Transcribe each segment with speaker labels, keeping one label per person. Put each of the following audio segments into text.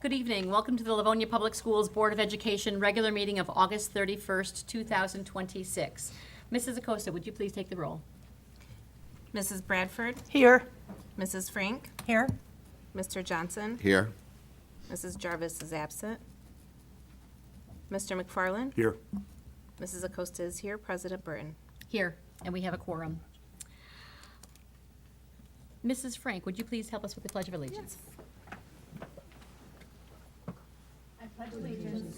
Speaker 1: Good evening. Welcome to the Livonia Public Schools Board of Education regular meeting of August 31st, 2026. Mrs. Acosta, would you please take the roll?
Speaker 2: Mrs. Bradford?
Speaker 3: Here.
Speaker 2: Mrs. Frank?
Speaker 3: Here.
Speaker 2: Mr. Johnson?
Speaker 4: Here.
Speaker 2: Mrs. Jarvis is absent. Mr. McFarland?
Speaker 4: Here.
Speaker 2: Mrs. Acosta is here. President Burton?
Speaker 1: Here, and we have a quorum. Mrs. Frank, would you please help us with the Pledge of Allegiance?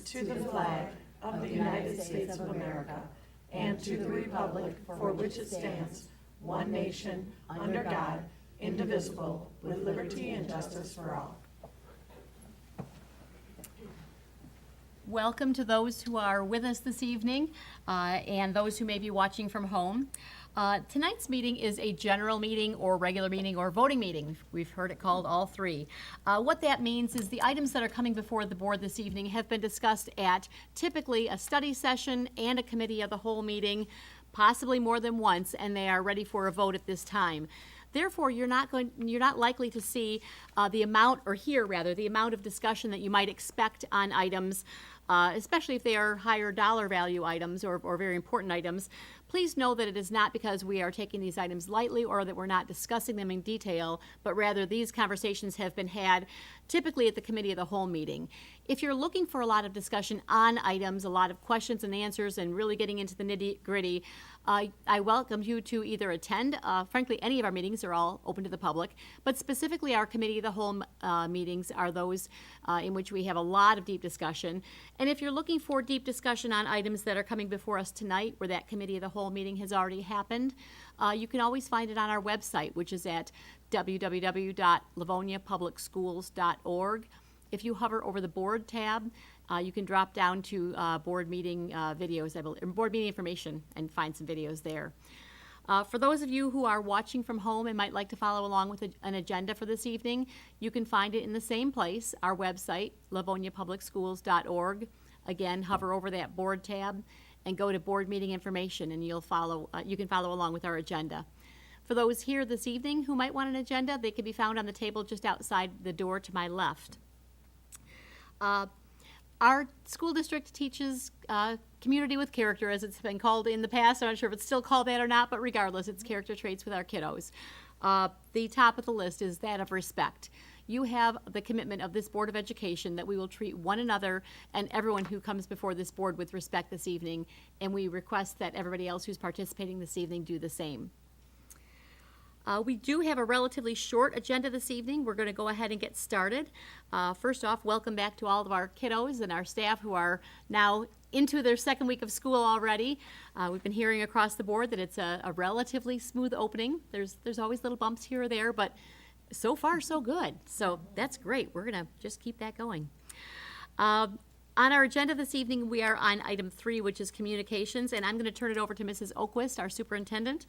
Speaker 3: To the flag of the United States of America and to the republic for which it stands, one nation, under God, indivisible, with liberty and justice for all.
Speaker 1: Welcome to those who are with us this evening and those who may be watching from home. Tonight's meeting is a general meeting or regular meeting or voting meeting. We've heard it called all three. What that means is the items that are coming before the board this evening have been discussed at typically a study session and a committee of the whole meeting, possibly more than once, and they are ready for a vote at this time. Therefore, you're not likely to see the amount of discussion that you might expect on items, especially if they are higher dollar value items or very important items. Please know that it is not because we are taking these items lightly or that we're not discussing them in detail, but rather these conversations have been had typically at the committee of the whole meeting. If you're looking for a lot of discussion on items, a lot of questions and answers, and really getting into the nitty-gritty, I welcome you to either attend. Frankly, any of our meetings are all open to the public, but specifically our committee of the whole meetings are those in which we have a lot of deep discussion. And if you're looking for deep discussion on items that are coming before us tonight, where that committee of the whole meeting has already happened, you can always find it on our website, which is at www.livoniapublicschools.org. If you hover over the board tab, you can drop down to board meeting videos, board meeting information, and find some videos there. For those of you who are watching from home and might like to follow along with an agenda for this evening, you can find it in the same place, our website, livoniapublicschools.org. Again, hover over that board tab and go to board meeting information, and you can follow along with our agenda. For those here this evening who might want an agenda, they can be found on the table just outside the door to my left. Our school district teaches community with character, as it's been called in the past. I'm not sure if it's still called that or not, but regardless, it's character traits with our kiddos. The top of the list is that of respect. You have the commitment of this Board of Education that we will treat one another and everyone who comes before this board with respect this evening, and we request that everybody else who's participating this evening do the same. We do have a relatively short agenda this evening. We're going to go ahead and get started. First off, welcome back to all of our kiddos and our staff who are now into their second week of school already. We've been hearing across the board that it's a relatively smooth opening. There's always little bumps here or there, but so far so good. So that's great. We're going to just keep that going. On our agenda this evening, we are on item 3, which is communications, and I'm going to turn it over to Mrs. Oquist, our superintendent,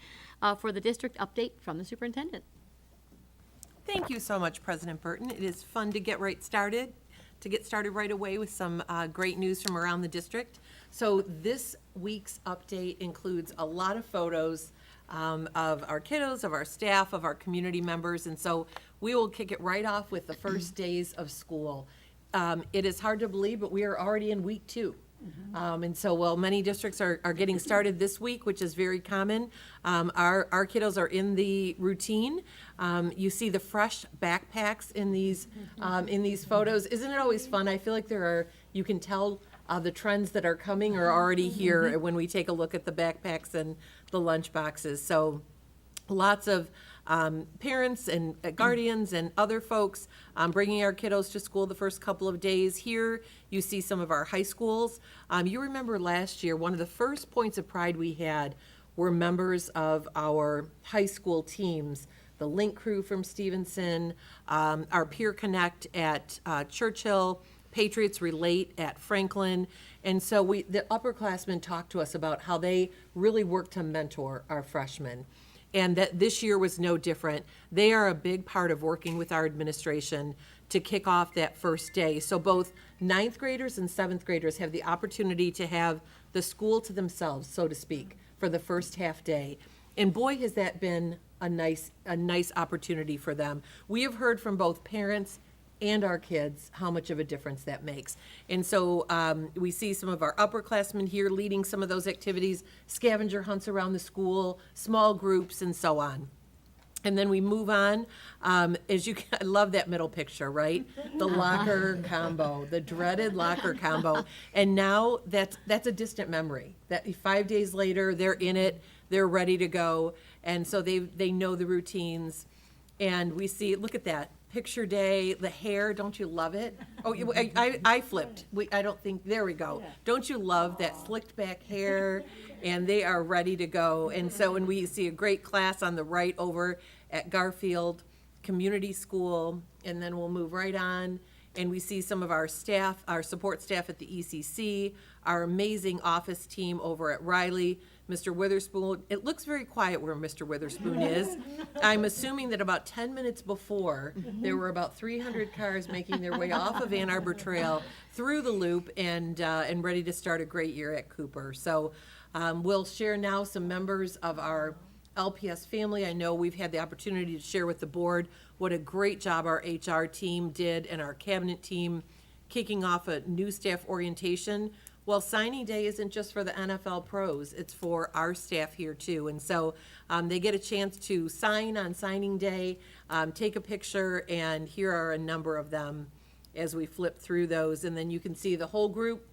Speaker 1: for the district update from the superintendent.
Speaker 3: Thank you so much, President Burton. It is fun to get started right away with some great news from around the district. So this week's update includes a lot of photos of our kiddos, of our staff, of our community members, and so we will kick it right off with the first days of school. It is hard to believe, but we are already in week 2. And so while many districts are getting started this week, which is very common, our kiddos are in the routine. You see the fresh backpacks in these photos. Isn't it always fun? I feel like you can tell the trends that are coming are already here when we take a look at the backpacks and the lunch boxes. So lots of parents and guardians and other folks bringing our kiddos to school the first couple of days. Here you see some of our high schools. You remember last year, one of the first points of pride we had were members of our high school teams, the Link crew from Stevenson, our Peer Connect at Churchill, Patriots Relate at Franklin. And so the upperclassmen talked to us about how they really work to mentor our freshmen. And that this year was no different. They are a big part of working with our administration to kick off that first day. So both 9th graders and 7th graders have the opportunity to have the school to themselves, so to speak, for the first half day. And boy, has that been a nice opportunity for them. We have heard from both parents and our kids, how much of a difference that makes. And so we see some of our upperclassmen here leading some of those activities, scavenger hunts around the school, small groups, and so on. And then we move on. I love that middle picture, right? The locker combo, the dreaded locker combo. And now that's a distant memory. That 5 days later, they're in it, they're ready to go. And so they know the routines. And we see, look at that. Picture day, the hair, don't you love it? Oh, I flipped. I don't think, there we go. Don't you love that slicked back hair? And they are ready to go. And so when we see a great class on the right over at Garfield Community School, and then we'll move right on, and we see some of our staff, our support staff at the ECC, our amazing office team over at Riley, Mr. Witherspoon. It looks very quiet where Mr. Witherspoon is. I'm assuming that about 10 minutes before, there were about 300 cars making their way off of Ann Arbor Trail through the loop and ready to start a great year at Cooper. So we'll share now some members of our LPS family. I know we've had the opportunity to share with the board what a great job our HR team did and our cabinet team kicking off a new staff orientation. Well, signing day isn't just for the NFL pros, it's for our staff here too. And so they get a chance to sign on signing day, take a picture, and here are a number of them as we flip through those. And then you can see the whole group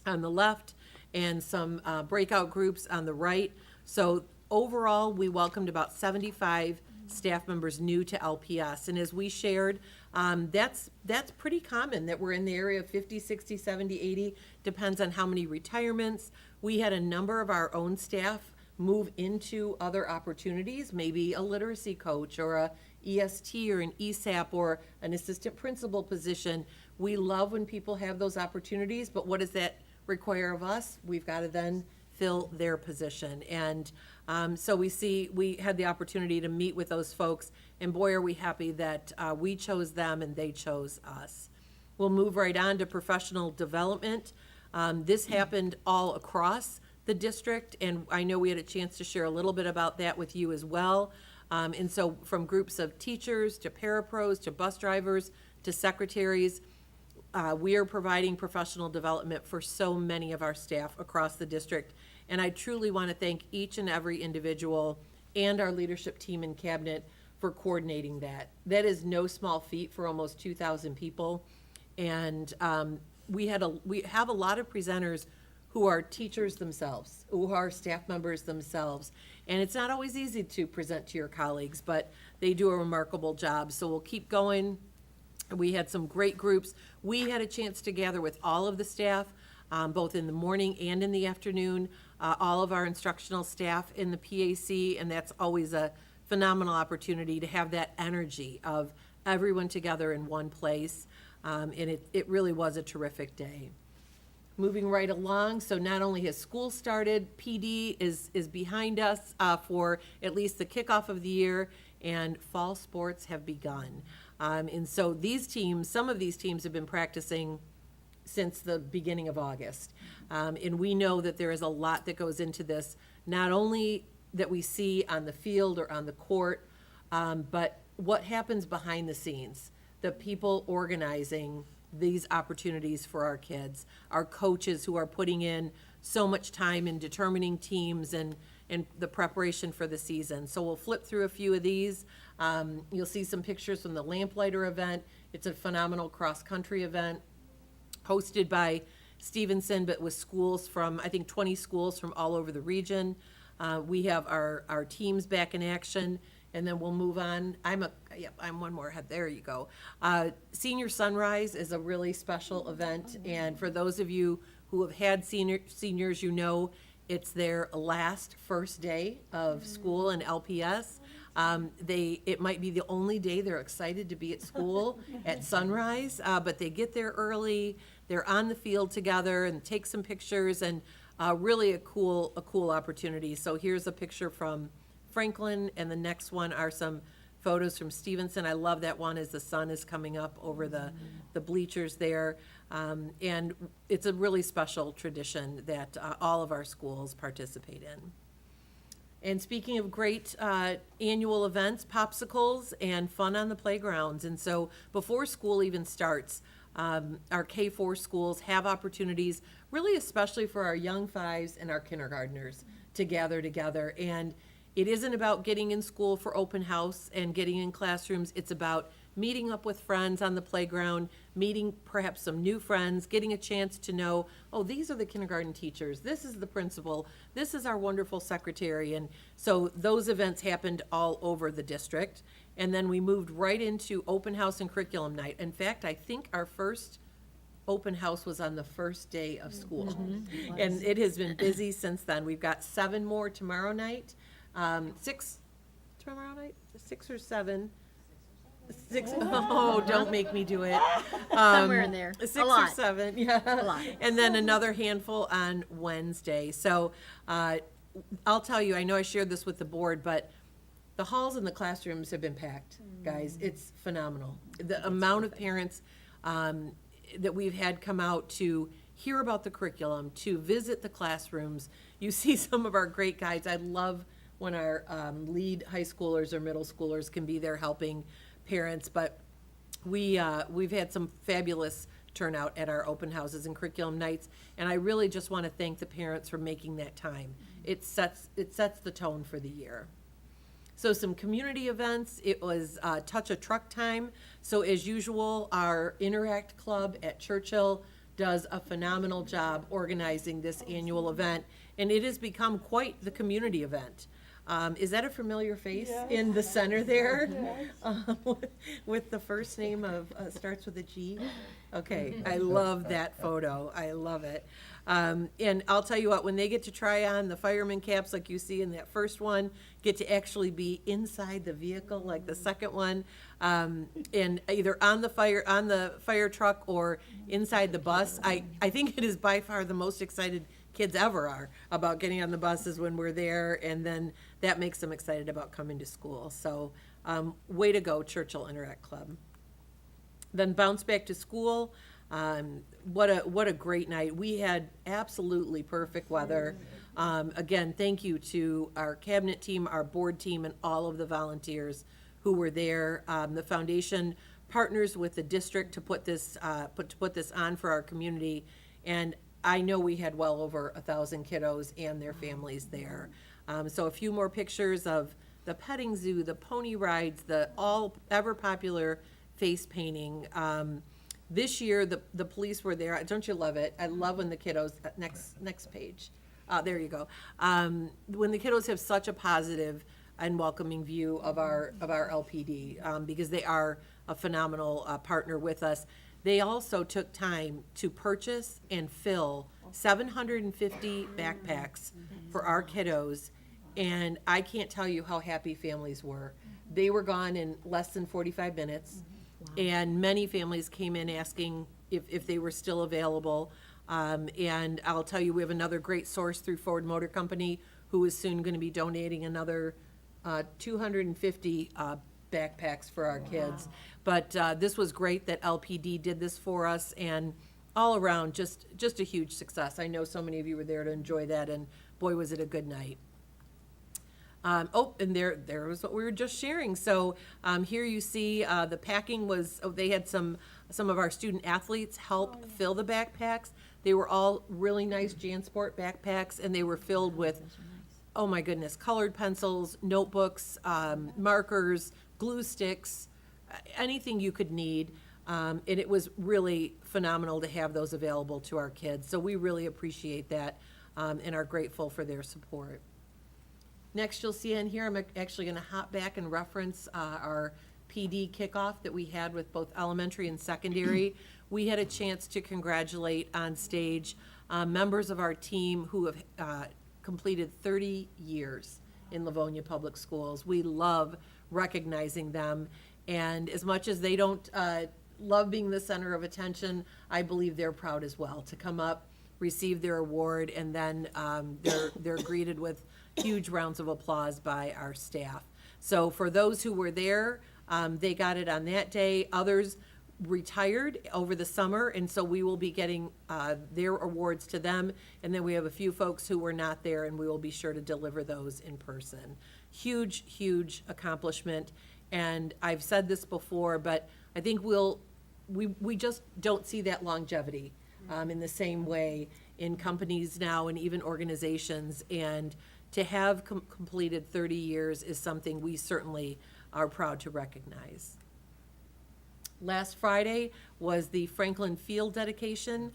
Speaker 3: on the left and some breakout groups on the right. So overall, we welcomed about 75 staff members new to LPS. And as we shared, that's pretty common that we're in the area of 50, 60, 70, 80, depends on how many retirements. We had a number of our own staff move into other opportunities, maybe a literacy coach or a EST or an ESAP or an assistant principal position. We love when people have those opportunities, but what does that require of us? We've got to then fill their position. And so we had the opportunity to meet with those folks, and boy, are we happy that we chose them and they chose us. We'll move right on to professional development. This happened all across the district, and I know we had a chance to share a little bit about that with you as well. And so from groups of teachers to parapros to bus drivers to secretaries, we are providing professional development for so many of our staff across the district. And I truly want to thank each and every individual and our leadership team and cabinet for coordinating that. That is no small feat for almost 2,000 people. And we have a lot of presenters who are teachers themselves, who are staff members themselves. And it's not always easy to present to your colleagues, but they do a remarkable job. So we'll keep going. We had some great groups. We had a chance to gather with all of the staff, both in the morning and in the afternoon, all of our instructional staff in the PAC, and that's always a phenomenal opportunity to have that energy of everyone together in one place, and it really was a terrific day. Moving right along, so not only has school started, PD is behind us for at least the kickoff of the year, and fall sports have begun. And so some of these teams have been practicing since the beginning of August. And we know that there is a lot that goes into this, not only that we see on the field or on the court, but what happens behind the scenes, the people organizing these opportunities for our kids, our coaches who are putting in so much time in determining teams and the preparation for the season. So we'll flip through a few of these. You'll see some pictures from the Lamplighter event. It's a phenomenal cross-country event hosted by Stevenson, but with schools from, I think, 20 schools from all over the region. We have our teams back in action, and then we'll move on. I'm one more ahead. There you go. Senior Sunrise is a really special event, and for those of you who have had seniors, you know it's their first day of school in LPS. It might be the only day they're excited to be at school at sunrise, but they get there early, they're on the field together and take some pictures, and really a cool opportunity. So here's a picture from Franklin, and the next one are some photos from Stevenson. I love that one as the sun is coming up over the bleachers there. And it's a really special tradition that all of our schools participate in. And speaking of great annual events, popsicles and fun on the playgrounds. And so before school even starts, our K-4 schools have opportunities, really especially for our young fives and our kindergartners, to gather together. And it isn't about getting in school for open house and getting in classrooms. It's about meeting up with friends on the playground, meeting perhaps some new friends, getting a chance to know, oh, these are the kindergarten teachers, this is the principal, this is our wonderful secretary. And so those events happened all over the district. And then we moved right into open house and curriculum night. In fact, I think our first open house was on the first day of school. And it has been busy since then. We've got 7 more tomorrow night. 6 tomorrow night, 6 or 7. 6, oh, don't make me do it.
Speaker 1: Somewhere in there.
Speaker 3: 6
Speaker 1: A
Speaker 3: or
Speaker 1: lot.
Speaker 3: 7, yeah.
Speaker 1: A lot.
Speaker 3: And then another handful on Wednesday. So I'll tell you, I know I shared this with the board, but the halls and the classrooms have been packed, guys. It's phenomenal. The amount of parents that we've had come out to hear about the curriculum, to visit the classrooms. You see some of our great guides. I love when our lead high schoolers or middle schoolers can be there helping parents, but we've had some fabulous turnout at our open houses and curriculum nights, and I really just want to thank the parents for making that time. It sets the tone for the year. So some community events. It was Touch a Truck time. So as usual, our Interact Club at Churchill does a phenomenal job organizing this annual event, and it has become quite the community event. Is that a familiar face in the center there? With the first name of, starts with a G? Okay, I love that photo. I love it. And I'll tell you what, when they get to try on the fireman caps like you see in that first one, get to actually be inside the vehicle like the second one, and either on the fire truck or inside the bus. I think it is by far the most excited kids ever are about getting on the buses when we're there, and then that makes them excited about coming to school. So way to go, Churchill Interact Club. Then bounce back to school. What a great night. We had absolutely perfect weather. Again, thank you to our cabinet team, our board team, and all of the volunteers who were there. The foundation partners with the district to put this on for our community, and I know we had well over 1,000 kiddos and their families there. So a few more pictures of the petting zoo, the pony rides, the all ever popular face painting. This year, the police were there. Don't you love it? I love when the kiddos, next page. There you go. When the kiddos have such a positive and welcoming view of our LPD, because they are a phenomenal partner with us. They also took time to purchase and fill 750 backpacks for our kiddos, and I can't tell you how happy families were. They were gone in less than 45 minutes, and many families came in asking if they were still available. And I'll tell you, we have another great source through Ford Motor Company who is soon going to be donating another 250 backpacks for our kids. But this was great that LPD did this for us, and all around, just a huge success. I know so many of you were there to enjoy that, and boy, was it a good night. And there was what we were just sharing. So here you see the packing was, they had some of our student athletes help fill the backpacks. They were all really nice JanSport backpacks, and they were filled with, oh my goodness, colored pencils, notebooks, markers, glue sticks, anything you could need. And it was really phenomenal to have those available to our kids. So we really appreciate that and are grateful for their support. Next, you'll see in here, I'm actually going to hop back and reference our PD kickoff that we had with both elementary and secondary. We had a chance to congratulate on stage members of our team who have completed 30 years in Livonia Public Schools. We love recognizing them, and as much as they don't love being the center of attention, I believe they're proud as well to come up, receive their award, and then they're greeted with huge rounds of applause by our staff. So for those who were there, they got it on that day. Others retired over the summer, and so we will be getting their awards to them. And then we have a few folks who were not there, and we will be sure to deliver those in person. Huge, huge accomplishment. And I've said this before, but I think we just don't see that longevity in the same way in companies now and even organizations. And to have completed 30 years is something we certainly are proud to recognize. Last Friday was the Franklin Field dedication.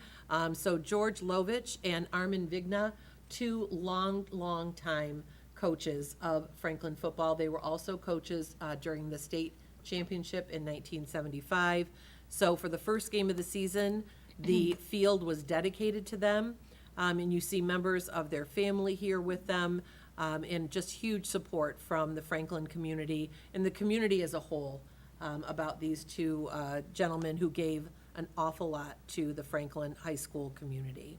Speaker 3: So George Lovich and Armin Vigna, two long time coaches of Franklin football. They were also coaches during the state championship in 1975. So for the first game of the season, the field was dedicated to them. And you see members of their family here with them, and just huge support from the Franklin community and the community as a whole about these two gentlemen who gave an awful lot to the Franklin High School community.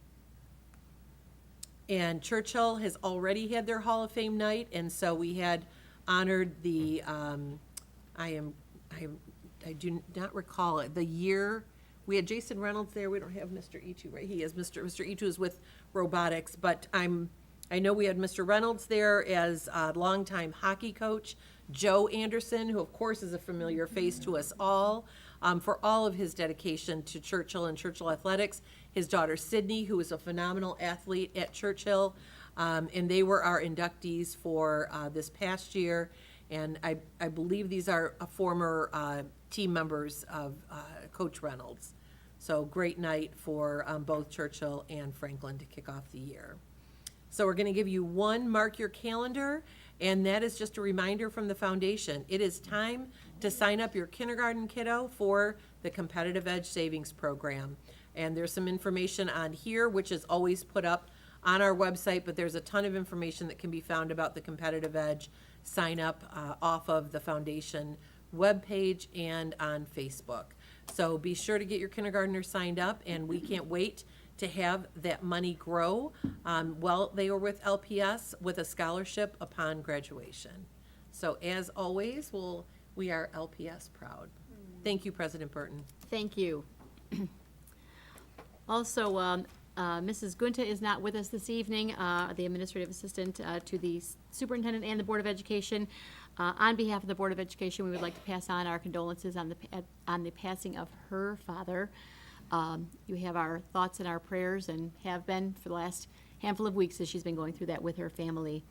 Speaker 3: And Churchill has already had their Hall of Fame night, and so we had honored the, I do not recall it, the year, we had Jason Reynolds there, we don't have Mr. Itu, right? He is, Mr. Itu is with robotics, but I know we had Mr. Reynolds there as a longtime hockey coach, Joe Anderson, who of course is a familiar face to us all, for all of his dedication to Churchill and Churchill athletics. His daughter Sydney, who is a phenomenal athlete at Churchill, and they were our inductees for this past year. And I believe these are former team members of Coach Reynolds. So great night for both Churchill and Franklin to kick off the year. So we're going to give you one mark your calendar, and that is just a reminder from the foundation. It is time to sign up your kindergarten kiddo for the Competitive Edge Savings Program. And there's some information on here, which is always put up on our website, but there's a ton of information that can be found about the Competitive Edge sign up off of the foundation webpage and on Facebook. So be sure to get your kindergartners signed up, and we can't wait to have that money grow while they are with LPS with a scholarship upon graduation. So as always, we are LPS proud. Thank you, President Burton.
Speaker 1: Thank you. Also, Mrs. Gunta is not with us this evening, the administrative assistant to the superintendent and the Board of Education. On behalf of the Board of Education, we would like to pass on our condolences on the passing of her father. You have our thoughts and our prayers, and have been for the last handful of weeks as she's been going through that with her family.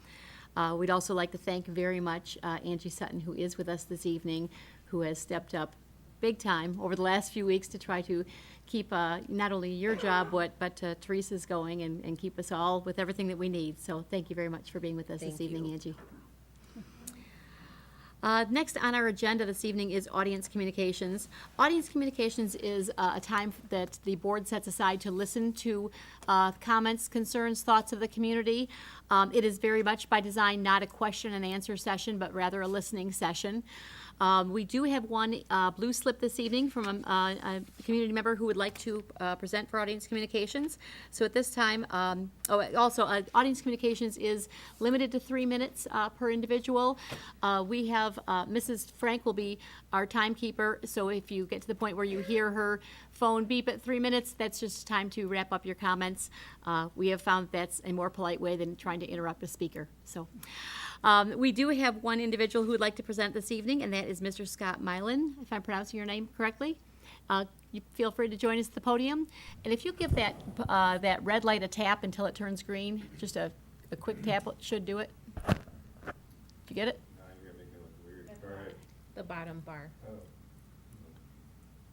Speaker 1: We'd also like to thank very much Angie Sutton, who is with us this evening, who has stepped up big time over the last few weeks to try to keep not only your job, but Teresa's going and keep us all with everything that we need. So thank you very much for being with us this evening, Angie. Next on our agenda this evening is audience communications. Audience communications is a time that the board sets aside to listen to comments, concerns, thoughts of the community. It is very much by design not a question and answer session, but rather a listening session. We do have one blue slip this evening from a community member who would like to present for audience communications. So at this time, audience communications is limited to 3 minutes per individual. We have Mrs. Frank will be our timekeeper, so if you get to the point where you hear her phone beep at 3 minutes, that's just time to wrap up your comments. We have found that's a more polite way than trying to interrupt a speaker. So. We do have one individual who would like to present this evening, and that is Mr. Scott Mylan, if I'm pronouncing your name correctly. You feel free to join us at the podium. And if you give that red light a tap until it turns green, just a quick tap should do it. Did you get it?
Speaker 4: Now you're gonna make me look weird. All right.
Speaker 2: The bottom bar.
Speaker 4: Oh.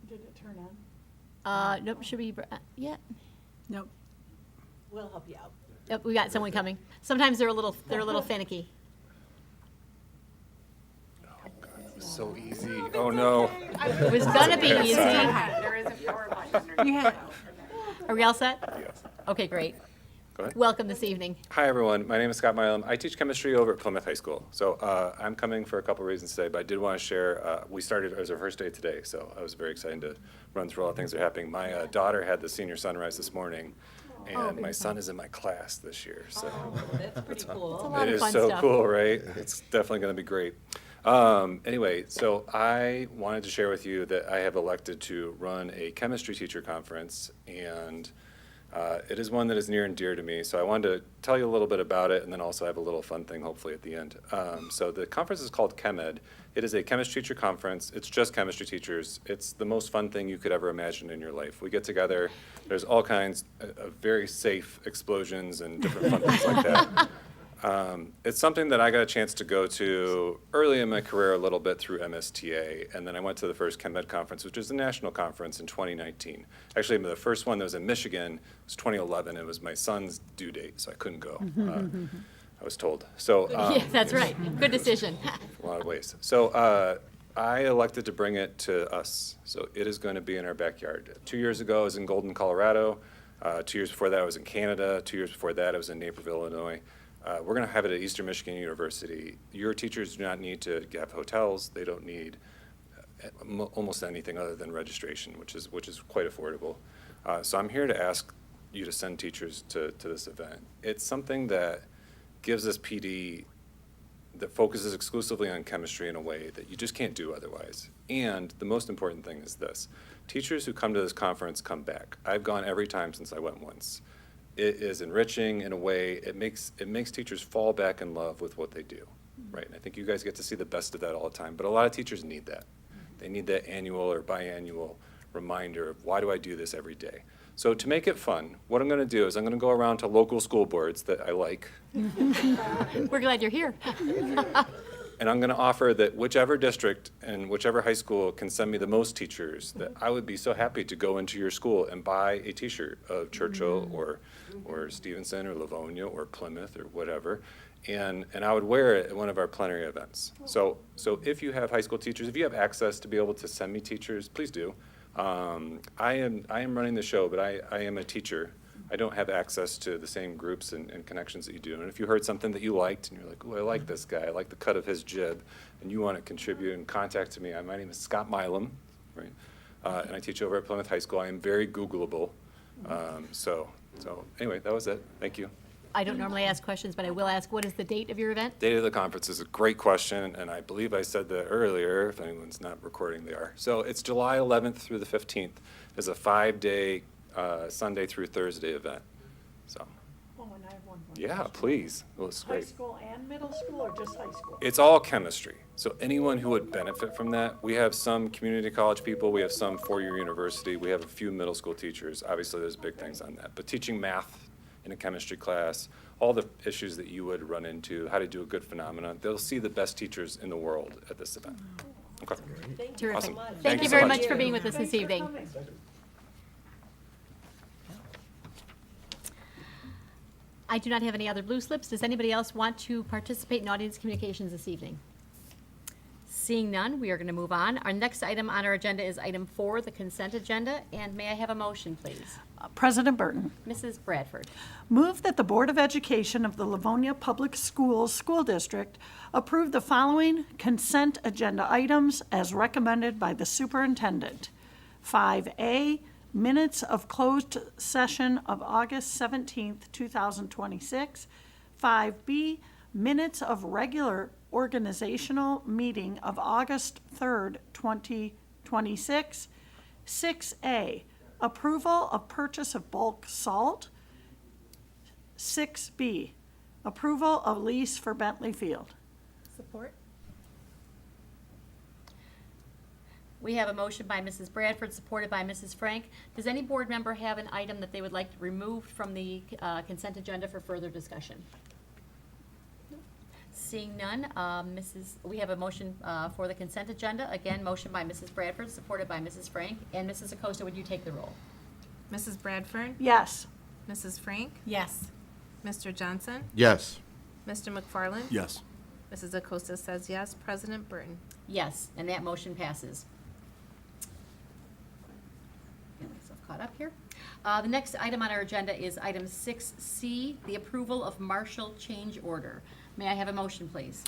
Speaker 5: Did it turn on?
Speaker 1: Nope, should be, yeah.
Speaker 5: Nope.
Speaker 3: We'll help you out.
Speaker 1: Yep, we got someone coming. Sometimes they're a little finicky.
Speaker 4: So easy. Oh, no.
Speaker 1: It was gonna be easy.
Speaker 5: There is a power button underneath.
Speaker 1: Are we all set?
Speaker 4: Yes.
Speaker 1: Okay, great.
Speaker 4: Go ahead.
Speaker 1: Welcome this evening.
Speaker 4: Hi, everyone. My name is Scott Milam. I teach chemistry over at Plymouth High School. So I'm coming for a couple reasons today, but I did want to share, we started, it was our first day today, so I was very excited to run through all the things that are happening. My daughter had the senior sunrise this morning, and my son is in my class this year, so.
Speaker 3: That's pretty cool.
Speaker 1: A lot
Speaker 4: It
Speaker 1: of
Speaker 4: is
Speaker 1: fun
Speaker 4: so
Speaker 1: stuff.
Speaker 4: cool, right? It's definitely going to be great. Anyway, so I wanted to share with you that I have elected to run a chemistry teacher conference, and it is one that is near and dear to me. So I wanted to tell you a little bit about it, and then also have a little fun thing hopefully at the end. So the conference is called ChemEd. It is a chemistry teacher conference. It's just chemistry teachers. It's the most fun thing you could ever imagine in your life. We get together. There's all kinds of very safe explosions and different fun things like that. It's something that I got a chance to go to early in my career a little bit through MSTA, and then I went to the first ChemEd conference, which is a national conference in 2019. Actually, the first one that was in Michigan was 2011. It was my son's due date, so I couldn't go. I was told. So
Speaker 1: Yeah, that's right. Good decision.
Speaker 4: a lot of ways. So I elected to bring it to us. So it is going to be in our backyard. 2 years ago, I was in Golden, Colorado. 2 years before that, I was in Canada. 2 years before that, I was in Naperville, Illinois. We're going to have it at Eastern Michigan University. Your teachers do not need to have hotels. They don't need almost anything other than registration, which is quite affordable. So I'm here to ask you to send teachers to this event. It's something that gives us PD that focuses exclusively on chemistry in a way that you just can't do otherwise. And the most important thing is this: teachers who come to this conference come back. I've gone every time since I went once. It is enriching in a way. It makes teachers fall back in love with what they do, right? And I think you guys get to see the best of that all the time. But a lot of teachers need that. They need that annual or biannual reminder of, why do I do this every day? So to make it fun, what I'm going to do is I'm going to go around to local school boards that I like,
Speaker 1: We're glad you're here.
Speaker 4: and I'm going to offer that whichever district and whichever high school can send me the most teachers, that I would be so happy to go into your school and buy a T-shirt of Churchill or Stevenson or Livonia or Plymouth or whatever, and I would wear it at one of our plenary events. So if you have high school teachers, if you have access to be able to send me teachers, please do. I am running the show, but I am a teacher. I don't have access to the same groups and connections that you do. And if you heard something that you liked and you're like, oh, I like this guy, I like the cut of his jib, and you want to contribute and contact me, my name is Scott Milam, right? And I teach over at Plymouth High School. I am very Googleable. So anyway, that was it. Thank you.
Speaker 1: I don't normally ask questions, but I will ask, what is the date of your event?
Speaker 4: Date of the conference is a great question, and I believe I said that earlier. If anyone's not recording, they are. So it's July 11th through the 15th. It's a 5-day Sunday through Thursday event. So,
Speaker 5: Oh, and I have one more.
Speaker 4: yeah, please. Well, it's
Speaker 5: High
Speaker 4: great.
Speaker 5: school and middle school, or just high school?
Speaker 4: It's all chemistry. So anyone who would benefit from that, we have some community college people, we have some four-year university, we have a few middle school teachers. Obviously, there's big things on that. But teaching math in a chemistry class, all the issues that you would run into, how to do a good phenomenon, they'll see the best teachers in the world at this event. Okay.
Speaker 1: Terrific.
Speaker 4: Awesome.
Speaker 1: Thank
Speaker 4: Thank
Speaker 1: you
Speaker 4: you so
Speaker 1: very
Speaker 4: much.
Speaker 1: much for being with us
Speaker 5: Thanks
Speaker 1: this
Speaker 5: for
Speaker 1: evening.
Speaker 5: coming.
Speaker 1: I do not have any other blue slips. Does anybody else want to participate in audience communications this evening? Seeing none, we are going to move on. Our next item on our agenda is item 4, the consent agenda. And may I have a motion, please?
Speaker 5: President Burton,
Speaker 1: Mrs. Bradford.
Speaker 5: move that the Board of Education of the Livonia Public Schools School District approve the following consent agenda items as recommended by the superintendent. 5A, minutes of closed session of August 17th, 2026. 5B, minutes of regular organizational meeting of August 3rd, 2026. 6A, approval of purchase of bulk salt. 6B, approval of lease for Bentley Field.
Speaker 2: Support?
Speaker 1: We have a motion by Mrs. Bradford, supported by Mrs. Frank. Does any board member have an item that they would like removed from the consent agenda for further discussion? Seeing none, we have a motion for the consent agenda. Again, motion by Mrs. Bradford, supported by Mrs. Frank. And Mrs. Acosta, would you take the roll?
Speaker 2: Mrs. Bradford?
Speaker 5: Yes.
Speaker 2: Mrs. Frank?
Speaker 1: Yes.
Speaker 2: Mr. Johnson?
Speaker 6: Yes.
Speaker 2: Mr. McFarland?
Speaker 6: Yes.
Speaker 2: Mrs. Acosta says yes. President Burton?
Speaker 1: Yes, and that motion passes. Get myself caught up here. The next item on our agenda is item 6C, the approval of Marshall change order. May I have a motion, please?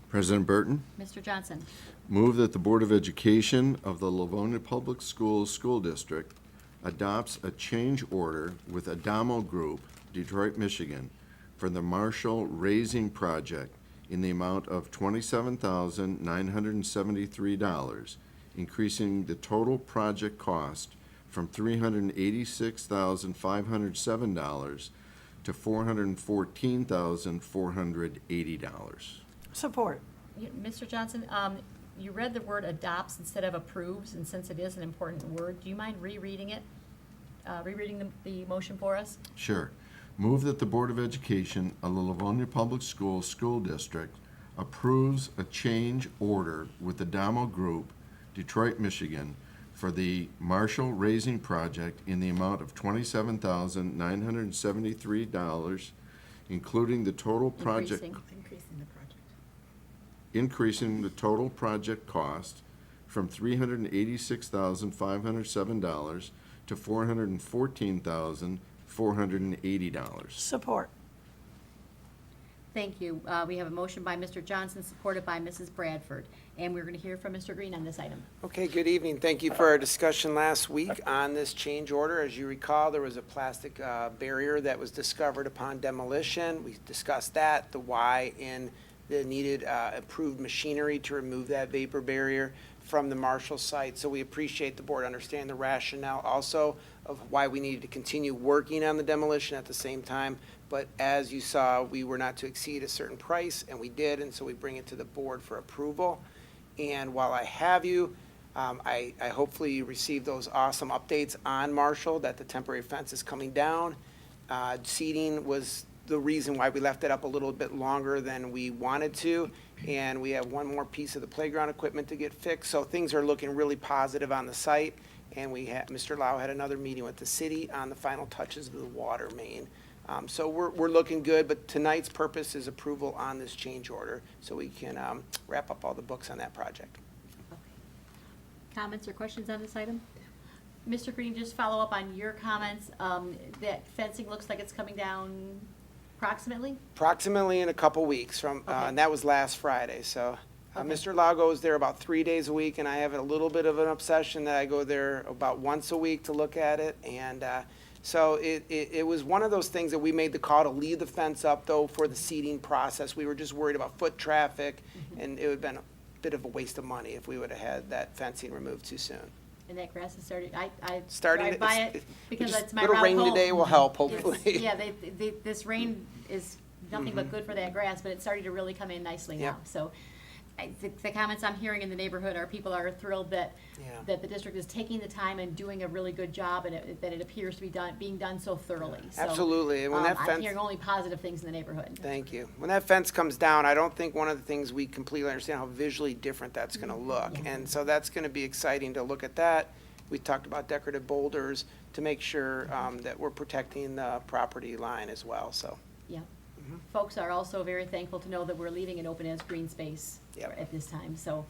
Speaker 6: President Burton,
Speaker 1: Mr. Johnson.
Speaker 6: move that the Board of Education of the Livonia Public Schools School District adopts a change order with Adamo Group, Detroit, Michigan, for the Marshall Raising Project in the amount of $27,973, increasing the total project cost from $386,507 to $414,480.
Speaker 5: Support.
Speaker 1: Mr. Johnson, you read the word adopts instead of approves, and since it is an important word, do you mind rereading it? Rereading the motion for us?
Speaker 6: Sure. Move that the Board of Education of the Livonia Public Schools School District approves a change order with the Damo Group, Detroit, Michigan, for the Marshall Raising Project in the amount of $27,973, including the total project, increasing the total project cost from $386,507 to $414,480.
Speaker 5: Support.
Speaker 1: Thank you. We have a motion by Mr. Johnson, supported by Mrs. Bradford, and we're going to hear from Mr. Green on this item.
Speaker 7: Okay, good evening. Thank you for our discussion last week on this change order. As you recall, there was a plastic barrier that was discovered upon demolition. We discussed that, the why, and the needed improved machinery to remove that vapor barrier from the Marshall site. So we appreciate the board understand the rationale also of why we needed to continue working on the demolition at the same time. But as you saw, we were not to exceed a certain price, and we did, and so we bring it to the board for approval. And while I have you, I hopefully you received those awesome updates on Marshall, that the temporary fence is coming down. Seating was the reason why we left it up a little bit longer than we wanted to. And we have one more piece of the playground equipment to get fixed. So things are looking really positive on the site. And Mr. Lau had another meeting with the city on the final touches of the water main. So we're looking good, but tonight's purpose is approval on this change order, so we can wrap up all the books on that project.
Speaker 1: Comments or questions on this item? Mr. Green, just follow up on your comments. That fencing looks like it's coming down approximately?
Speaker 7: Approximately in a couple weeks from,
Speaker 1: Okay.
Speaker 7: and that was last Friday, so.
Speaker 1: Okay.
Speaker 7: Mr. Lau goes there about 3 days a week, and I have a little bit of an obsession that I go there about once a week to look at it. And so it was one of those things that we made the call to leave the fence up, though, for the seeding process. We were just worried about foot traffic, and it would have been a bit of a waste of money if we would have had that fencing removed too soon.
Speaker 1: And that grass is starting, I
Speaker 7: Starting
Speaker 1: drive by
Speaker 7: it's-
Speaker 1: it because
Speaker 7: just
Speaker 1: that's my
Speaker 7: little
Speaker 1: route
Speaker 7: rain
Speaker 1: home.
Speaker 7: today will help,
Speaker 1: It's-
Speaker 7: hopefully.
Speaker 1: Yeah, this rain is nothing but good for that grass, but it's starting to really come in nicely now.
Speaker 7: Yep.
Speaker 1: So the comments I'm hearing in the neighborhood are people are thrilled that,
Speaker 7: Yeah.
Speaker 1: that the district is taking the time and doing a really good job, and that it appears to be being done so thoroughly. So,
Speaker 7: Absolutely, and when that
Speaker 1: I'm
Speaker 7: fence-
Speaker 1: hearing only positive things in the neighborhood.
Speaker 7: Thank you. When that fence comes down, I don't think one of the things we completely understand how visually different that's gonna look.
Speaker 1: Yeah.
Speaker 7: And so that's gonna be exciting to look at that. We talked about decorative boulders to make sure that we're protecting the property line as well, so.
Speaker 1: Yeah. Folks are also very thankful to know that we're leaving an open as green space
Speaker 7: Yep.
Speaker 1: at this time, so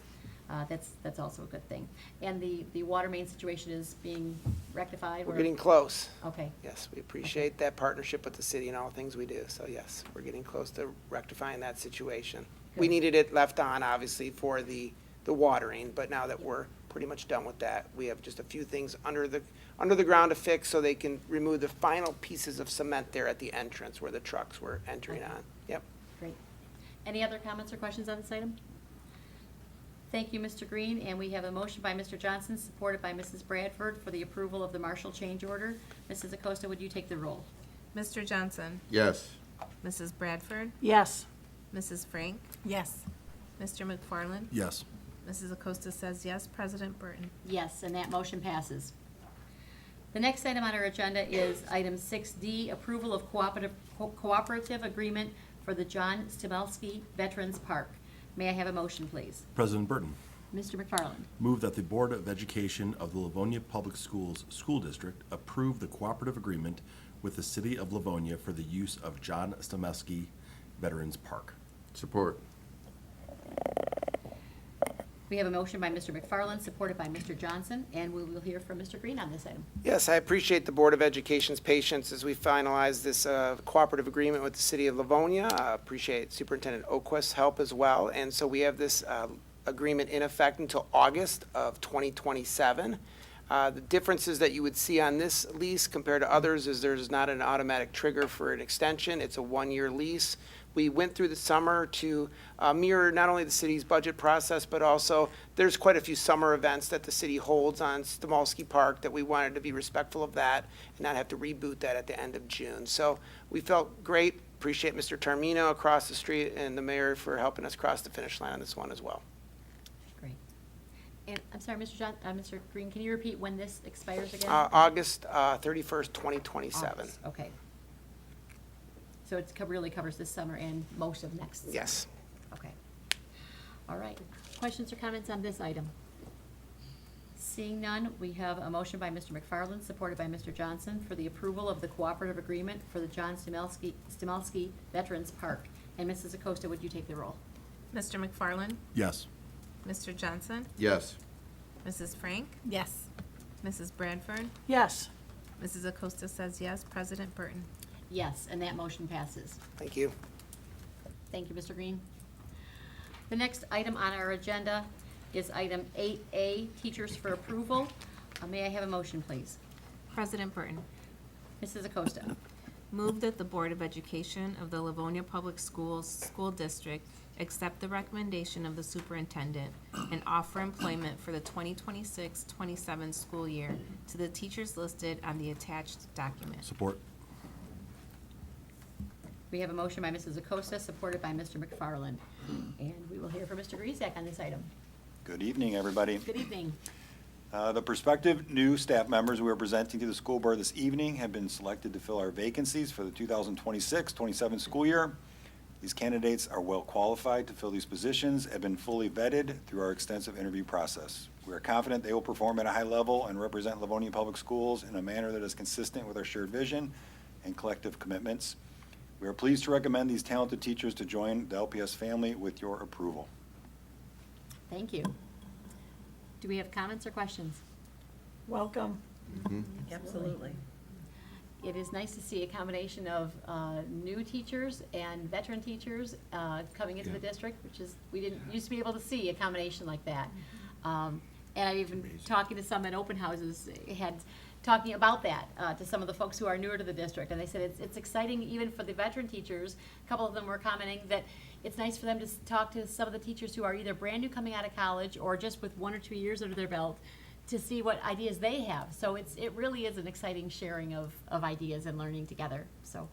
Speaker 1: that's also a good thing. And the water main situation is being rectified?
Speaker 7: We're
Speaker 1: or-
Speaker 7: getting close.
Speaker 1: Okay,
Speaker 7: Yes, we appreciate that partnership with the city and all the things we do. So yes, we're getting close to rectifying that situation. We
Speaker 1: Good.
Speaker 7: needed it left on, obviously, for the watering, but now that we're pretty much done with that, we have just a few things under the ground to fix so they can remove the final pieces of cement there at the entrance where the trucks were entering on. Yep.
Speaker 1: great. Any other comments or questions on this item? Thank you, Mr. Green, and we have a motion by Mr. Johnson, supported by Mrs. Bradford, for the approval of the Marshall change order. Mrs. Acosta, would you take the roll?
Speaker 2: Mr. Johnson,
Speaker 6: Yes.
Speaker 2: Mrs. Bradford,
Speaker 5: Yes.
Speaker 2: Mrs. Frank,
Speaker 5: Yes.
Speaker 2: Mr. McFarland,
Speaker 8: Yes.
Speaker 2: Mrs. Acosta says yes, President Burton.
Speaker 1: Yes, and that motion passes. The next item on our agenda is item 6D, approval of cooperative agreement for the John Stemelsky Veterans Park. May I have a motion, please?
Speaker 8: President Burton,
Speaker 1: Mr. McFarland.
Speaker 8: move that the Board of Education of the Livonia Public Schools School District approve the cooperative agreement with the City of Livonia for the use of John Stemelsky Veterans Park.
Speaker 6: Support.
Speaker 1: We have a motion by Mr. McFarland, supported by Mr. Johnson, and we will hear from Mr. Green on this item.
Speaker 7: Yes, I appreciate the Board of Education's patience as we finalize this cooperative agreement with the City of Livonia. I appreciate Superintendent Oquist's help as well. And so we have this agreement in effect until August of 2027. The differences that you would see on this lease compared to others is there's not an automatic trigger for an extension. It's a one-year lease. We went through the summer to mirror not only the city's budget process, but also there's quite a few summer events that the city holds on Stamolsky Park that we wanted to be respectful of that and not have to reboot that at the end of June. So we felt great. Appreciate Mr. Termino across the street and the mayor for helping us cross the finish line on this one as well.
Speaker 1: Great. And I'm sorry, Mr. Green, can you repeat when this expires again?
Speaker 7: August 31st, 2027.
Speaker 1: August, okay. So it really covers this summer and most of next summer?
Speaker 7: Yes.
Speaker 1: Okay. All right. Questions or comments on this item? Seeing none, we have a motion by Mr. McFarland, supported by Mr. Johnson, for the approval of the cooperative agreement for the John Stamelsky Veterans Park. And Mrs. Acosta, would you take the roll?
Speaker 2: Mr. McFarland,
Speaker 8: Yes.
Speaker 2: Mr. Johnson,
Speaker 6: Yes.
Speaker 2: Mrs. Frank,
Speaker 9: Yes.
Speaker 2: Mrs. Bradford,
Speaker 5: Yes.
Speaker 2: Mrs. Acosta says yes. President Burton.
Speaker 1: Yes, and that motion passes.
Speaker 7: Thank you.
Speaker 1: Thank you, Mr. Green. The next item on our agenda is item 8A, Teachers for Approval. May I have a motion, please?
Speaker 2: President Burton.
Speaker 1: Mrs. Acosta.
Speaker 2: Move that the Board of Education of the Livonia Public Schools School District accept the recommendation of the superintendent and offer employment for the 2026-27 school year to the teachers listed on the attached document.
Speaker 8: Support.
Speaker 1: We have a motion by Mrs. Acosta, supported by Mr. McFarland. And we will hear from Mr. Griesiak on this item.
Speaker 10: Good evening, everybody.
Speaker 1: Good evening.
Speaker 10: The prospective new staff members we are presenting to the school board this evening have been selected to fill our vacancies for the 2026-27 school year. These candidates are well qualified to fill these positions, have been fully vetted through our extensive interview process. We are confident they will perform at a high level and represent Livonia Public Schools in a manner that is consistent with our shared vision and collective commitments. We are pleased to recommend these talented teachers to join the LPS family with your approval.
Speaker 1: Thank you. Do we have comments or questions?
Speaker 5: Welcome.
Speaker 9: Absolutely.
Speaker 1: It is nice to see a combination of new teachers and veteran teachers coming into the district, which is, we didn't used to be able to see a combination like that. And I even, talking to some in open houses, talking about that to some of the folks who are newer to the district. And they said it's exciting even for the veteran teachers. A couple of them were commenting that it's nice for them to talk to some of the teachers who are either brand new coming out of college or just with 1 or 2 years under their belt to see what ideas they have. So it really is an exciting sharing of ideas and learning together. So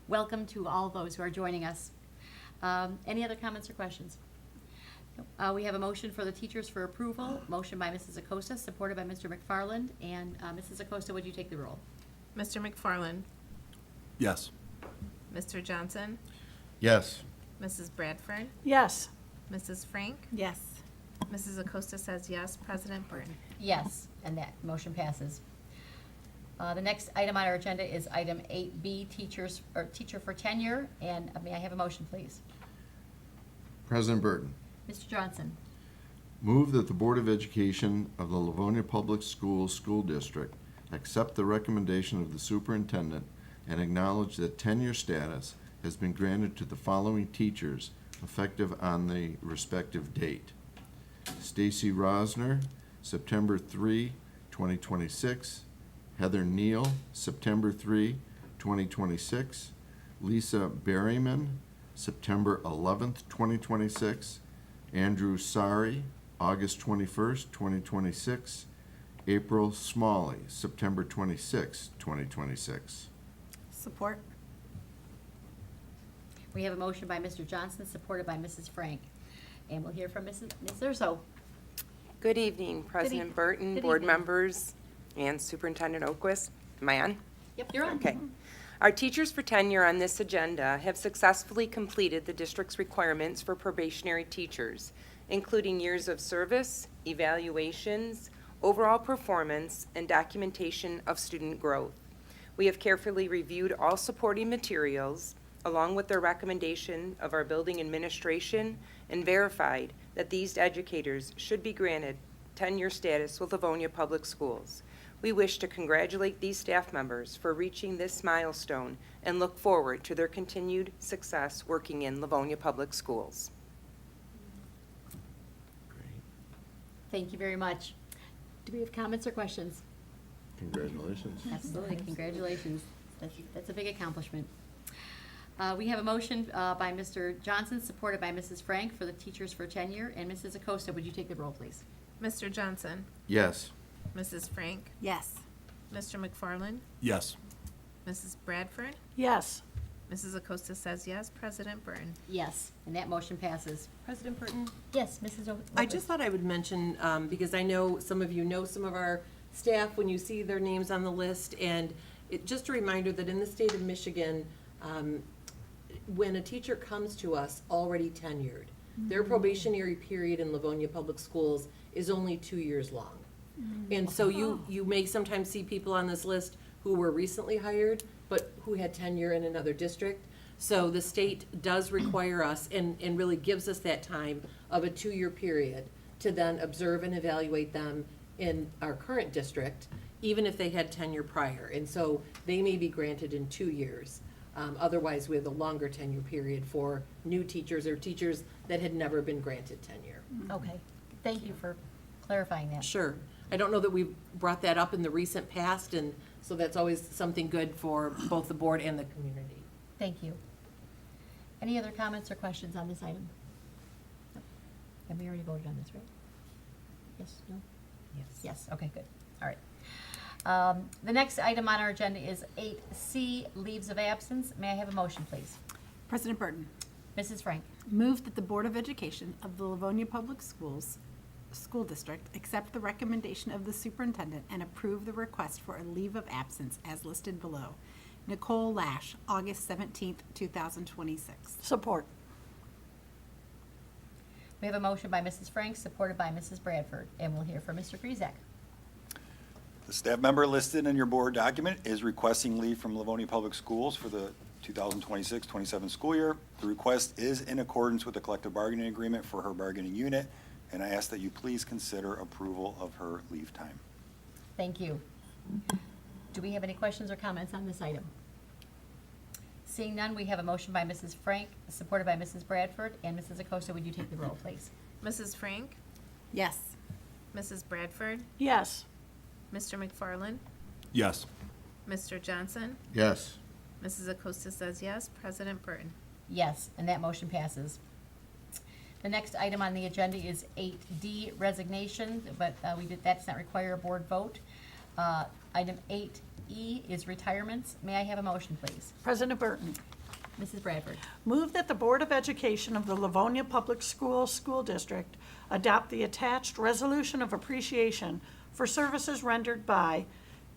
Speaker 1: welcome to all those who are joining us. Any other comments or questions? We have a motion for the teachers for approval. Motion by Mrs. Acosta, supported by Mr. McFarland. And Mrs. Acosta, would you take the roll?
Speaker 2: Mr. McFarland,
Speaker 8: Yes.
Speaker 2: Mr. Johnson,
Speaker 6: Yes.
Speaker 2: Mrs. Bradford,
Speaker 5: Yes.
Speaker 2: Mrs. Frank,
Speaker 9: Yes.
Speaker 2: Mrs. Acosta says yes. President Burton.
Speaker 1: Yes, and that motion passes. The next item on our agenda is item 8B, teacher for tenure. And may I have a motion, please?
Speaker 6: President Burton,
Speaker 1: Mr. Johnson.
Speaker 6: move that the Board of Education of the Livonia Public Schools School District accept the recommendation of the superintendent and acknowledge that tenure status has been granted to the following teachers effective on the respective date. Stacy Rosner, September 3, 2026. Heather Neal, September 3, 2026. Lisa Berryman, September 11th, 2026. Andrew Sari, August 21st, 2026. April Smalley, September 26th, 2026.
Speaker 9: Support.
Speaker 1: We have a motion by Mr. Johnson, supported by Mrs. Frank. And we'll hear from Ms. Urso.
Speaker 11: Good evening, President Burton,
Speaker 1: Good
Speaker 11: board
Speaker 1: evening.
Speaker 11: members, and Superintendent Oquist. Am I on?
Speaker 1: Yep, you're on.
Speaker 11: Okay. Our teachers for tenure on this agenda have successfully completed the district's requirements for probationary teachers, including years of service, evaluations, overall performance, and documentation of student growth. We have carefully reviewed all supporting materials, along with their recommendation of our building administration, and verified that these educators should be granted tenure status with Livonia Public Schools. We wish to congratulate these staff members for reaching this milestone and look forward to their continued success working in Livonia Public Schools.
Speaker 1: Thank you very much. Do we have comments or questions?
Speaker 6: Congratulations.
Speaker 1: Absolutely, congratulations. That's a big accomplishment. We have a motion by Mr. Johnson, supported by Mrs. Frank, for the teachers for tenure. And Mrs. Acosta, would you take the roll, please?
Speaker 2: Mr. Johnson,
Speaker 6: Yes.
Speaker 2: Mrs. Frank,
Speaker 9: Yes.
Speaker 2: Mr. McFarland,
Speaker 8: Yes.
Speaker 2: Mrs. Bradford,
Speaker 5: Yes.
Speaker 2: Mrs. Acosta says yes. President Burton.
Speaker 1: Yes, and that motion passes.
Speaker 3: President Burton?
Speaker 1: Yes, Mrs.
Speaker 3: I just thought I would mention, because I know some of you know some of our staff when you see their names on the list, and just a reminder that in the state of Michigan, when a teacher comes to us already tenured, their probationary period in Livonia Public Schools is only 2 years long. And so you may sometimes see people on this list who were recently hired, but who had tenure in another district. So the state does require us, and really gives us that time of a 2-year period to then observe and evaluate them in our current district, even if they had tenure prior. And so they may be granted in 2 years. Otherwise, we have a longer tenure period for new teachers or teachers that had never been granted tenure.
Speaker 1: Okay, thank you for clarifying that.
Speaker 3: Sure. I don't know that we've brought that up in the recent past, and so that's always something good for both the board and the community.
Speaker 1: Thank you. Any other comments or questions on this item? No. Have we already voted on this, right? Yes, no?
Speaker 2: Yes.
Speaker 1: Yes, okay, good. All right. The next item on our agenda is 8C, leaves of absence. May I have a motion, please?
Speaker 9: President Burton,
Speaker 1: Mrs. Frank.
Speaker 9: move that the Board of Education of the Livonia Public Schools School District accept the recommendation of the superintendent and approve the request for a leave of absence as listed below. Nicole Lash, August 17th, 2026.
Speaker 5: Support.
Speaker 1: We have a motion by Mrs. Frank, supported by Mrs. Bradford, and we'll hear from Mr. Griezak.
Speaker 10: The staff member listed in your board document is requesting leave from Livonia Public Schools for the 2026-27 school year. The request is in accordance with the collective bargaining agreement for her bargaining unit, and I ask that you please consider approval of her leave time.
Speaker 1: Thank you. Do we have any questions or comments on this item? Seeing none, we have a motion by Mrs. Frank, supported by Mrs. Bradford, and Mrs. Acosta, would you take the roll, please?
Speaker 2: Mrs. Frank,
Speaker 9: Yes.
Speaker 2: Mrs. Bradford,
Speaker 5: Yes.
Speaker 2: Mr. McFarland,
Speaker 8: Yes.
Speaker 2: Mr. Johnson,
Speaker 6: Yes.
Speaker 2: Mrs. Acosta says yes. President Burton.
Speaker 1: Yes, and that motion passes. The next item on the agenda is 8D, resignation, but that does not require a board vote. Item 8E is retirements. May I have a motion, please?
Speaker 5: President Burton,
Speaker 1: Mrs. Bradford.
Speaker 5: move that the Board of Education of the Livonia Public Schools School District adopt the attached resolution of appreciation for services rendered by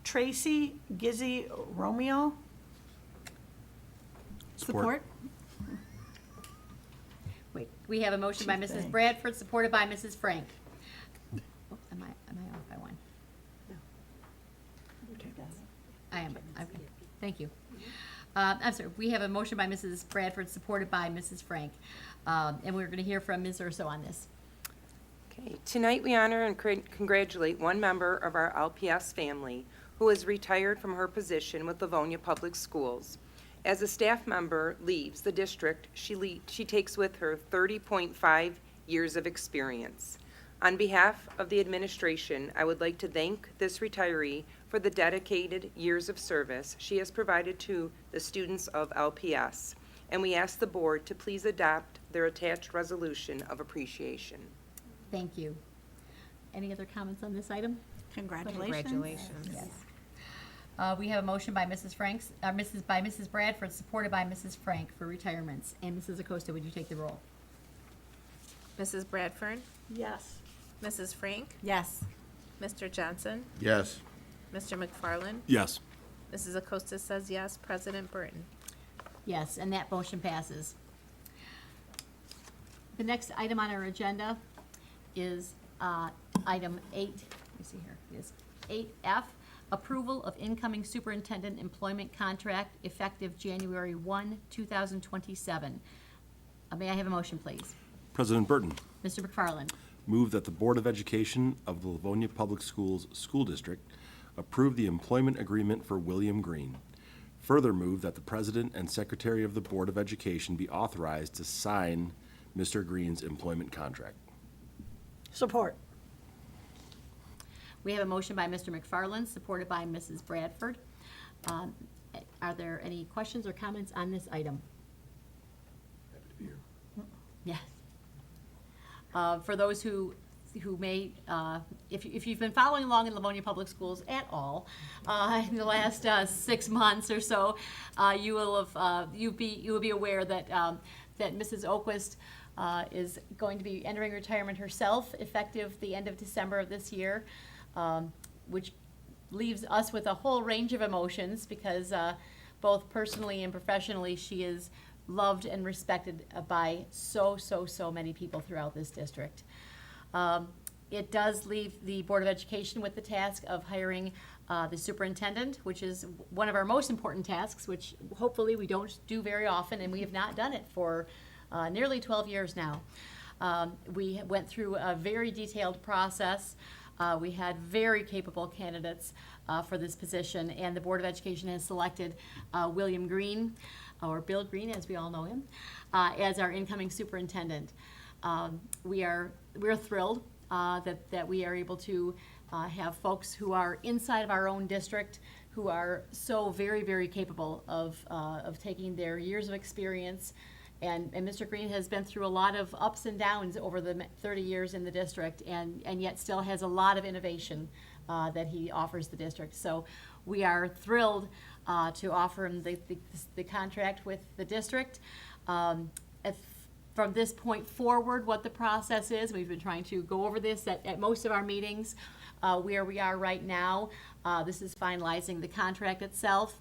Speaker 5: Tracy Gizzy Romeo.
Speaker 9: Support?
Speaker 1: Wait, we have a motion by Mrs.
Speaker 5: Frank.
Speaker 1: Bradford, supported by Mrs. Frank. Oh, am I off by one? I am, okay, thank you. I'm sorry, we have a motion by Mrs. Bradford, supported by Mrs. Frank. And we're gonna hear from Ms. Urso on this.
Speaker 11: Okay, tonight we honor and congratulate one member of our LPS family who has retired from her position with Livonia Public Schools. As a staff member leaves the district, she takes with her 30.5 years of experience. On behalf of the administration, I would like to thank this retiree for the dedicated years of service she has provided to the students of LPS, and we ask the board to please adopt their attached resolution of appreciation.
Speaker 1: Thank you. Any other comments on this item?
Speaker 9: Congratulations.
Speaker 2: Congratulations.
Speaker 1: Yes. We have a motion by Mrs. Franks, by Mrs. Bradford, supported by Mrs. Frank for retirements. And Mrs. Acosta, would you take the roll?
Speaker 2: Mrs. Bradford,
Speaker 5: Yes.
Speaker 2: Mrs. Frank,
Speaker 9: Yes.
Speaker 2: Mr. Johnson,
Speaker 6: Yes.
Speaker 2: Mr. McFarland,
Speaker 8: Yes.
Speaker 2: Mrs. Acosta says yes. President Burton.
Speaker 1: Yes, and that motion passes. The next item on our agenda is item 8, let me see here, is 8F, approval of incoming superintendent employment contract effective January 1, 2027. May I have a motion, please?
Speaker 8: President Burton,
Speaker 1: Mr. McFarland.
Speaker 8: move that the Board of Education of the Livonia Public Schools School District approve the employment agreement for William Green. Further move that the President and Secretary of the Board of Education be authorized to sign Mr. Green's employment contract.
Speaker 5: Support.
Speaker 1: We have a motion by Mr. McFarland, supported by Mrs. Bradford. Are there any questions or comments on this item? Yes. For those who may, if you've been following along in Livonia Public Schools at all, in the last 6 months or so, you will be aware that that Mrs. Oquist is going to be entering retirement herself, effective the end of December of this year, which leaves us with a whole range of emotions because both personally and professionally, she is loved and respected by so many people throughout this district. It does leave the Board of Education with the task of hiring the superintendent, which is one of our most important tasks, which hopefully we don't do very often, and we have not done it for nearly 12 years now. We went through a very detailed process. We had very capable candidates for this position, and the Board of Education has selected William Green, or Bill Green, as we all know him, as our incoming superintendent. We're thrilled that we are able to have folks who are inside of our own district who are so very capable of taking their years of experience. And Mr. Green has been through a lot of ups and downs over the 30 years in the district, and yet still has a lot of innovation that he offers the district. So we are thrilled to offer him the contract with the district. From this point forward, what the process is, we've been trying to go over this at most of our meetings. Where we are right now, this is finalizing the contract itself.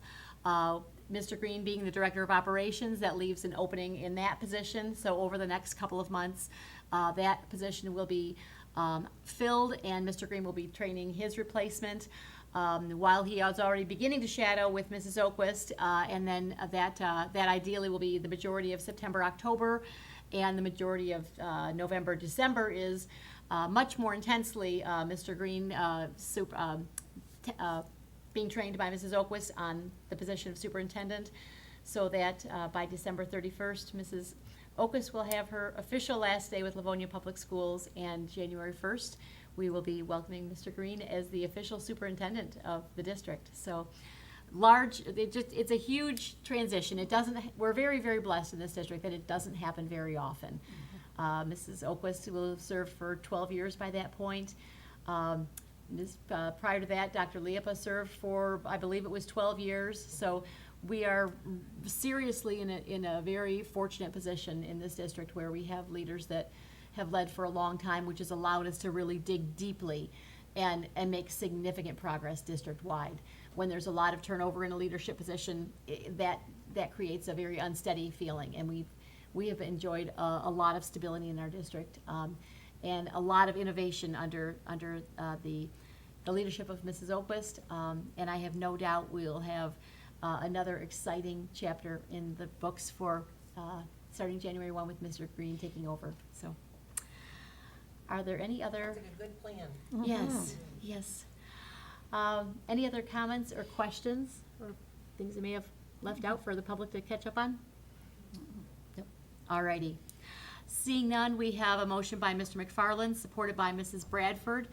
Speaker 1: Mr. Green being the Director of Operations, that leaves an opening in that position. So over the next couple of months, that position will be filled, and Mr. Green will be training his replacement while he is already beginning to shadow with Mrs. Oquist, and then that ideally will be the majority of September, October, and the majority of November, December is much more intensely Mr. Green being trained by Mrs. Oquist on the position of superintendent, so that by December 31st, Mrs. Oquist will have her official last day with Livonia Public Schools, and January 1st, we will be welcoming Mr. Green as the official superintendent of the district. So it's a huge transition. We're very blessed in this district that it doesn't happen very often. Mrs. Oquist will have served for 12 years by that point. Prior to that, Dr. Liepa served for, I believe it was 12 years. So we are seriously in a very fortunate position in this district where we have leaders that have led for a long time, which has allowed us to really dig deeply and make significant progress district-wide. When there's a lot of turnover in a leadership position, that creates a very unsteady feeling, and we have enjoyed a lot of stability in our district, and a lot of innovation under the leadership of Mrs. Oquist, and I have no doubt we'll have another exciting chapter in the books for starting January 1 with Mr. Green taking over. So, are there any other?
Speaker 3: That's a good plan.
Speaker 1: Yes. Any other comments or questions or things that may have left out for the public to catch up on? Nope. All righty. Seeing none, we have a motion by Mr. McFarland, supported by Mrs. Bradford,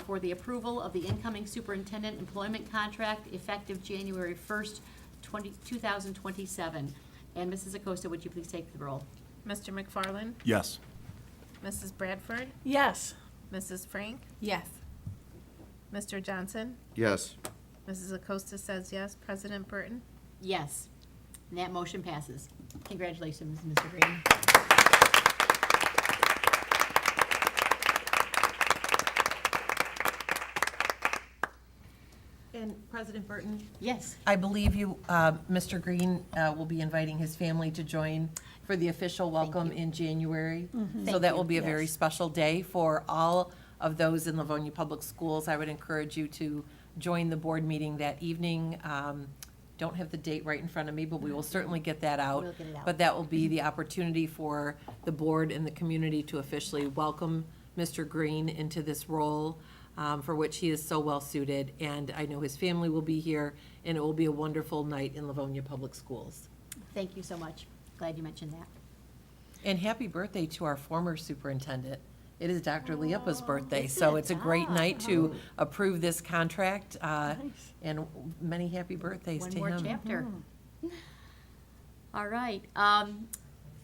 Speaker 1: for the approval of the incoming superintendent employment contract effective January 1st, 2027. And Mrs. Acosta, would you please take the roll?
Speaker 2: Mr. McFarland?
Speaker 8: Yes.
Speaker 2: Mrs. Bradford?
Speaker 5: Yes.
Speaker 2: Mrs. Frank?
Speaker 9: Yes.
Speaker 2: Mr. Johnson?
Speaker 6: Yes.
Speaker 2: Mrs. Acosta says yes. President Burton?
Speaker 1: Yes. And that motion passes. Congratulations, Mr. Green.
Speaker 3: And President Burton,
Speaker 1: Yes.
Speaker 3: I believe Mr. Green will be inviting his family to join for the official welcome in January. So that will be a very special day for all of those in Livonia Public Schools. I would encourage you to join the board meeting that evening. Don't have the date right in front of me, but we will certainly get that out.
Speaker 1: We'll get it out.
Speaker 3: But that will be the opportunity for the board and the community to officially welcome Mr. Green into this role, for which he is so well suited. And I know his family will be here, and it will be a wonderful night in Livonia Public Schools.
Speaker 1: Thank you so much. Glad you mentioned that.
Speaker 3: And happy birthday to our former superintendent. It is Dr. Liepa's birthday, so it's a great night to approve this contract, and many happy birthdays
Speaker 1: One
Speaker 3: to
Speaker 1: more
Speaker 3: him.
Speaker 1: chapter. All right.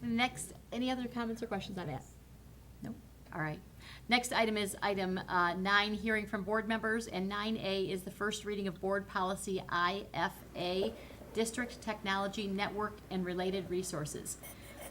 Speaker 1: Next, any other comments or questions on that? Nope. All right. Next item is item 9, hearing from board members, and 9A is the first reading of board policy IFA, District Technology Network and Related Resources.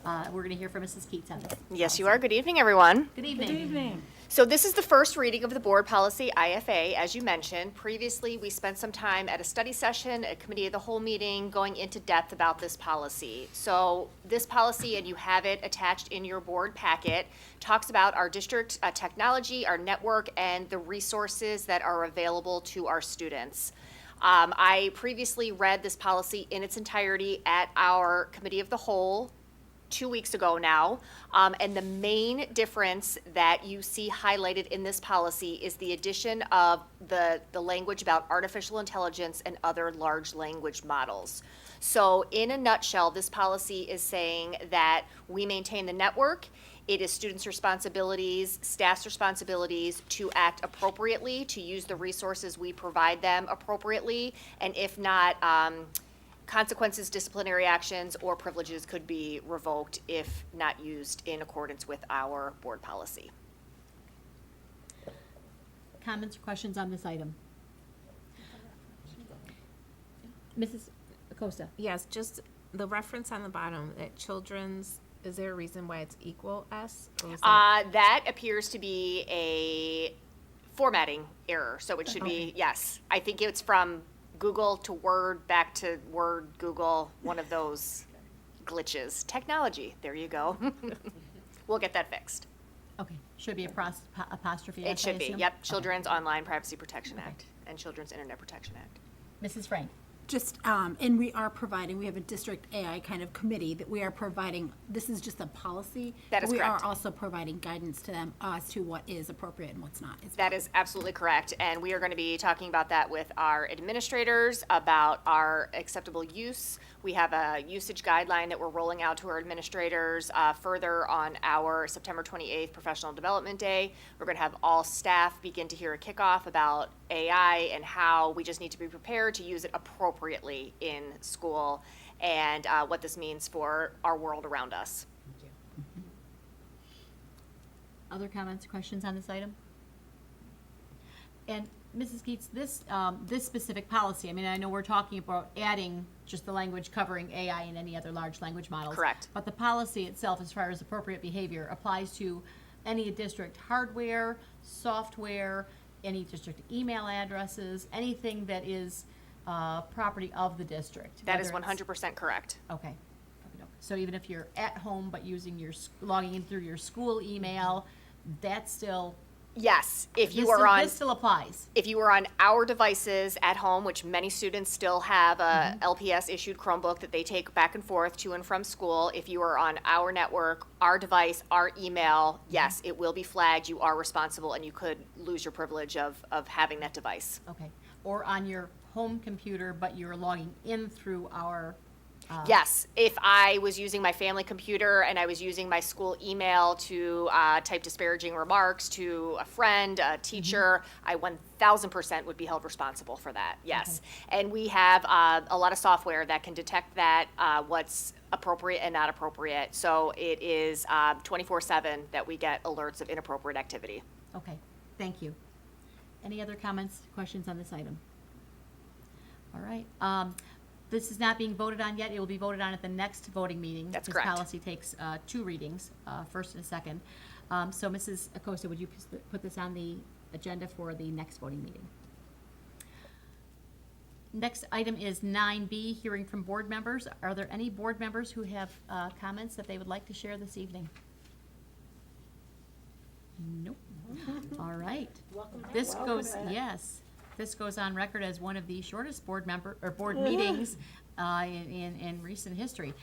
Speaker 1: We're going to hear from Mrs. Keats on this.
Speaker 12: Yes, you are. Good evening, everyone.
Speaker 1: Good evening.
Speaker 5: Good evening.
Speaker 12: So this is the first reading of the board policy IFA, as you mentioned. Previously, we spent some time at a study session, a committee of the whole meeting, going into depth about this policy. So this policy, and you have it attached in your board packet, talks about our district technology, our network, and the resources that are available to our students. I previously read this policy in its entirety at our committee of the whole 2 weeks ago now, and the main difference that you see highlighted in this policy is the addition of the language about artificial intelligence and other large language models. So in a nutshell, this policy is saying that we maintain the network. It is students' responsibilities, staff's responsibilities to act appropriately, to use the resources we provide them appropriately, and if not, consequences, disciplinary actions, or privileges could be revoked if not used in accordance with our board policy.
Speaker 1: Comments or questions on this item? Mrs. Acosta?
Speaker 2: Yes, just the reference on the bottom, that children's, is there a reason why it's equal S? Or was that-
Speaker 12: That appears to be a formatting error, so it should be, yes. I think it's from Google to Word, back to Word, Google, one of those glitches. Technology, there you go. We'll get that fixed.
Speaker 1: Okay, should be apostrophe S,
Speaker 12: It should
Speaker 1: I
Speaker 12: be,
Speaker 1: assume?
Speaker 12: yep,
Speaker 1: Okay.
Speaker 12: Children's Online Privacy Protection Act and Children's Internet Protection Act.
Speaker 1: Mrs. Frank?
Speaker 9: Just, and we are providing, we have a district AI kind of committee that we are providing, this is just a policy.
Speaker 12: That is
Speaker 9: but
Speaker 12: correct.
Speaker 9: We are also providing guidance to them as to what is appropriate and what's not.
Speaker 12: That is absolutely correct, and we are going to be talking about that with our administrators, about our acceptable use. We have a usage guideline that we're rolling out to our administrators further on our September 28th Professional Development Day. We're going to have all staff begin to hear a kickoff about AI and how we just need to be prepared to use it appropriately in school, and what this means for our world around us.
Speaker 1: Other comments, questions on this item? And Mrs. Keats, this specific policy, I mean, I know we're talking about adding just the language covering AI and any other large language models.
Speaker 12: Correct.
Speaker 1: But the policy itself, as far as appropriate behavior, applies to any district hardware, software, any district email addresses, anything that is property of the district.
Speaker 12: That is
Speaker 1: whether it's-
Speaker 12: 100% correct.
Speaker 1: Okay. So even if you're at home but using your, logging in through your school email, that's still.
Speaker 12: Yes, if you
Speaker 1: this
Speaker 12: are
Speaker 1: still-
Speaker 12: on.
Speaker 1: This still applies.
Speaker 12: If you are on our devices at home, which many students still have a LPS-issued Chromebook that they take back and forth to and from school, if you are on our network, our device, our email, yes, it will be flagged, you are responsible, and you could lose your privilege of having that device.
Speaker 1: Okay. Or on your home computer, but you're logging in through our.
Speaker 12: Yes, if I was using my family computer and I was using my school email to type disparaging remarks to a friend, a teacher, I 1000% would be held responsible for that, yes. And we have a lot of software that can detect that, what's appropriate and not appropriate. So it is 24/7 that we get alerts of inappropriate activity.
Speaker 1: Okay, thank you. Any other comments, questions on this item? All right. This is not being voted on yet. It will be voted on at the next voting meeting.
Speaker 12: That's correct.
Speaker 1: This policy takes 2 readings, first and second. So Mrs. Acosta, would you put this on the agenda for the next voting meeting? Next item is 9B, hearing from board members. Are there any board members who have comments that they would like to share this evening? Nope. All right. This goes, yes, this goes on record as one of the shortest board meetings in recent history.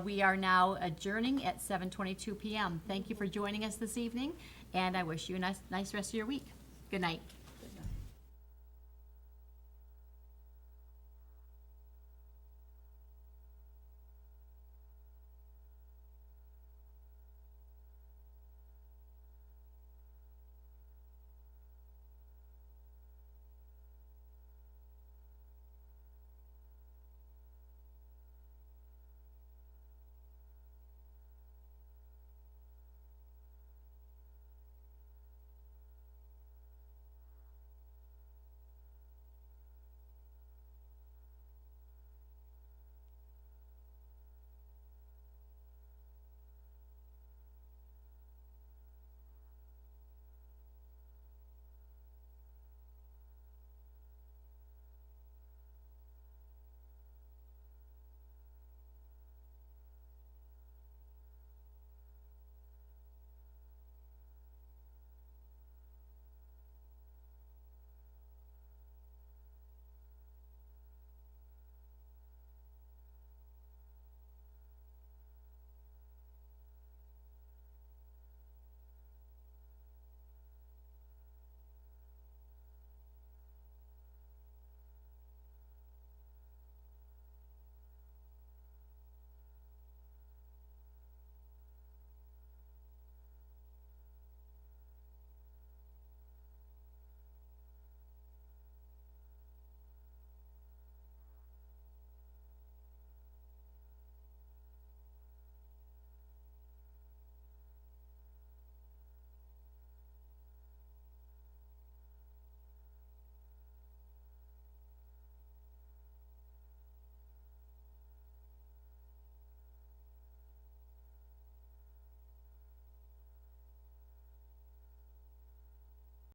Speaker 1: We are now adjourning at 7:22 PM. Thank you for joining us this evening, and I wish you a nice rest of your week. Good night.